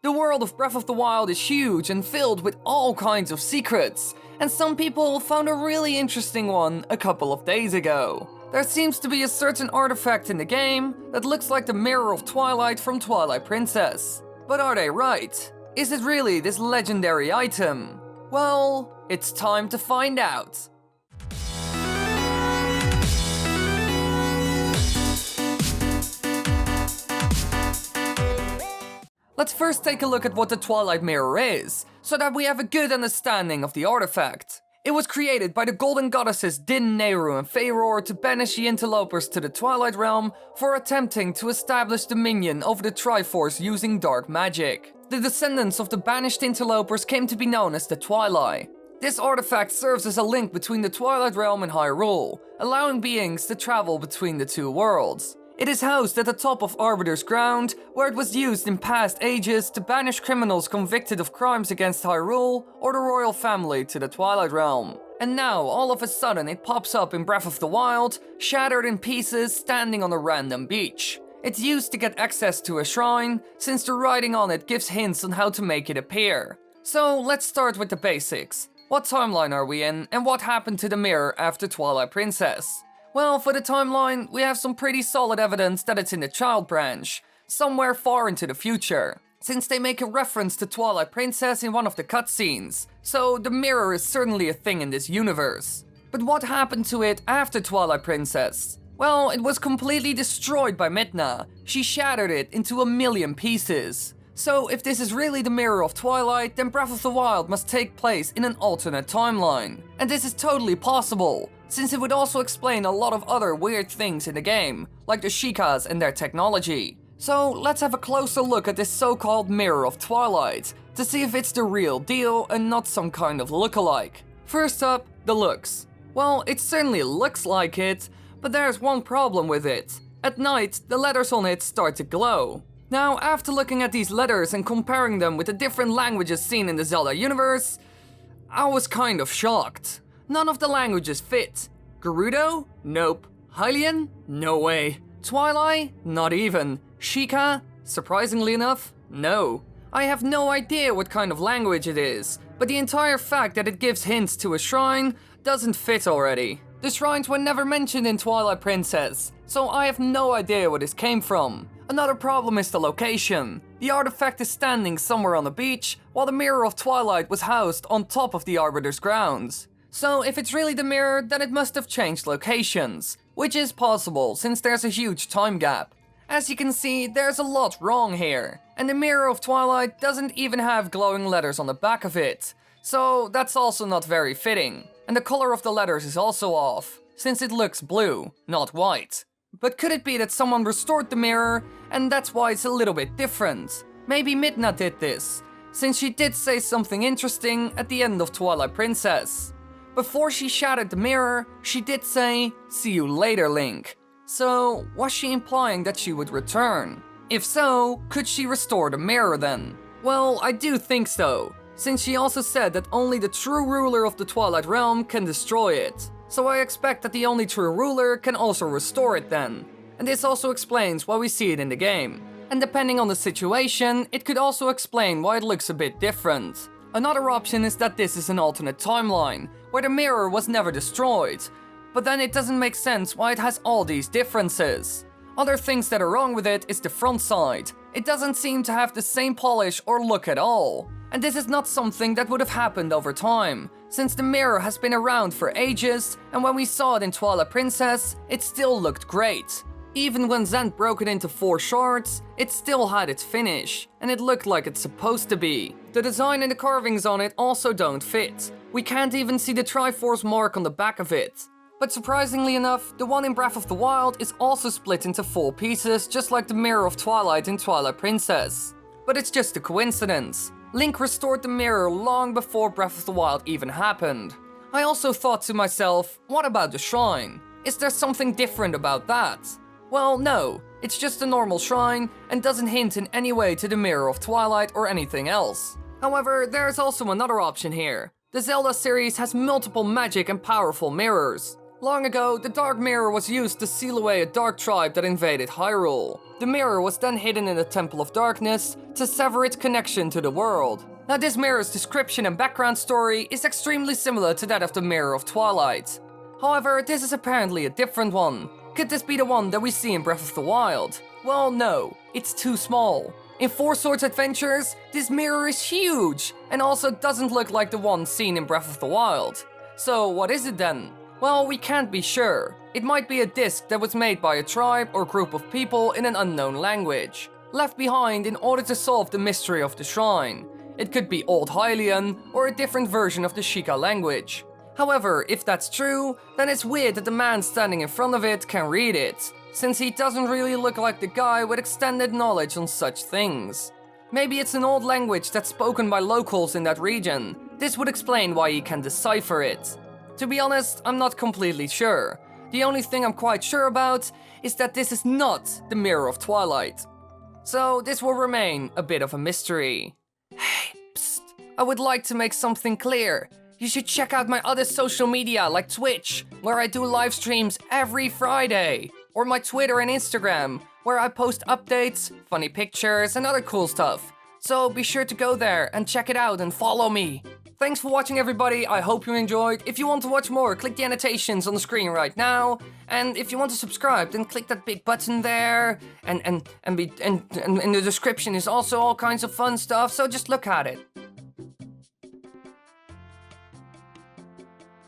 The world of Breath of the Wild is huge and filled with all kinds of secrets, and some people found a really interesting one a couple of days ago. There seems to be a certain artifact in the game that looks like the Mirror of Twilight from Twilight Princess. But are they right? Is it really this legendary item? Well, it's time to find out. Let's first take a look at what the Twilight Mirror is, so that we have a good understanding of the artifact. It was created by the golden goddesses Din, Nehru and Feyror to banish the interlopers to the Twilight Realm for attempting to establish dominion over the Triforce using dark magic. The descendants of the banished interlopers came to be known as the Twilight. This artifact serves as a link between the Twilight Realm and Hyrule, allowing beings to travel between the two worlds. It is housed at the top of Arbiter's Ground, where it was used in past ages to banish criminals convicted of crimes against Hyrule or the royal family to the Twilight Realm. And now, all of a sudden, it pops up in Breath of the Wild, shattered in pieces, standing on a random beach. It's used to get access to a shrine, since the writing on it gives hints on how to make it appear. So, let's start with the basics. What timeline are we in, and what happened to the mirror after Twilight Princess? Well, for the timeline, we have some pretty solid evidence that it's in the child branch, somewhere far into the future, since they make a reference to Twilight Princess in one of the cutscenes, so the mirror is certainly a thing in this universe. But what happened to it after Twilight Princess? Well, it was completely destroyed by Midna. She shattered it into a million pieces. So if this is really the Mirror of Twilight, then Breath of the Wild must take place in an alternate timeline. And this is totally possible, since it would also explain a lot of other weird things in the game, like the sheikahs and their technology. So let's have a closer look at this so-called Mirror of Twilight, to see if it's the real deal and not some kind of lookalike. First up, the looks. Well, it certainly looks like it, but there's one problem with it. At night, the letters on it start to glow. Now, after looking at these letters and comparing them with the different languages seen in the Zelda universe, I was kind of shocked. None of the languages fit. Gerudo? Nope. Hylian? No way. Twilight? Not even. Sheikah? Surprisingly enough, no. I have no idea what kind of language it is, but the entire fact that it gives hints to a shrine doesn't fit already. The shrines were never mentioned in Twilight Princess, so I have no idea where this came from. Another problem is the location. The artifact is standing somewhere on the beach, while the Mirror of Twilight was housed on top of the Arbiter's grounds. So if it's really the mirror, then it must have changed locations, which is possible since there's a huge time gap. As you can see, there's a lot wrong here, and the Mirror of Twilight doesn't even have glowing letters on the back of it, so that's also not very fitting. And the color of the letters is also off, since it looks blue, not white. But could it be that someone restored the mirror, and that's why it's a little bit different? Maybe Midna did this, since she did say something interesting at the end of Twilight Princess. Before she shattered the mirror, she did say, "See you later, Link." So, was she implying that she would return? If so, could she restore the mirror then? Well, I do think so, since she also said that only the true ruler of the Twilight Realm can destroy it. So I expect that the only true ruler can also restore it then. And this also explains why we see it in the game. And depending on the situation, it could also explain why it looks a bit different. Another option is that this is an alternate timeline, where the mirror was never destroyed. But then it doesn't make sense why it has all these differences. Other things that are wrong with it is the front side. It doesn't seem to have the same polish or look at all. And this is not something that would have happened over time, since the mirror has been around for ages, and when we saw it in Twilight Princess, it still looked great. Even when Zant broke it into 4 shards, it still had its finish, and it looked like it's supposed to be. The design and the carvings on it also don't fit. We can't even see the Triforce mark on the back of it. But surprisingly enough, the one in Breath of the Wild is also split into 4 pieces, just like the Mirror of Twilight in Twilight Princess. But it's just a coincidence. Link restored the mirror long before Breath of the Wild even happened. I also thought to myself, what about the shrine? Is there something different about that? Well, no, it's just a normal shrine and doesn't hint in any way to the Mirror of Twilight or anything else. However, there's also another option here. The Zelda series has multiple magic and powerful mirrors. Long ago, the Dark Mirror was used to seal away a dark tribe that invaded Hyrule. The mirror was then hidden in the Temple of Darkness to sever its connection to the world. Now this mirror's description and background story is extremely similar to that of the Mirror of Twilight. However, this is apparently a different one. Could this be the one that we see in Breath of the Wild? Well, no, it's too small. In Four Swords Adventures, this mirror is huge, and also doesn't look like the one seen in Breath of the Wild. So what is it then? Well, we can't be sure. It might be a disc that was made by a tribe or group of people in an unknown language, left behind in order to solve the mystery of the shrine. It could be Old Hylian or a different version of the sheikah language. However, if that's true, then it's weird that the man standing in front of it can read it, since he doesn't really look like the guy with extended knowledge on such things. Maybe it's an old language that's spoken by locals in that region. This would explain why he can decipher it. To be honest, I'm not completely sure. The only thing I'm quite sure about is that this is not the Mirror of Twilight. So this will remain a bit of a mystery. Hey, psst, I would like to make something clear. You should check out my other social media like Twitch, where I do live streams every Friday. Or my Twitter and Instagram, where I post updates, funny pictures, and other cool stuff. So be sure to go there and check it out and follow me. Thanks for watching, everybody. I hope you enjoyed. If you want to watch more, click the annotations on the screen right now. And if you want to subscribe, then click that big button there. And in the description is also all kinds of fun stuff, so just look at it.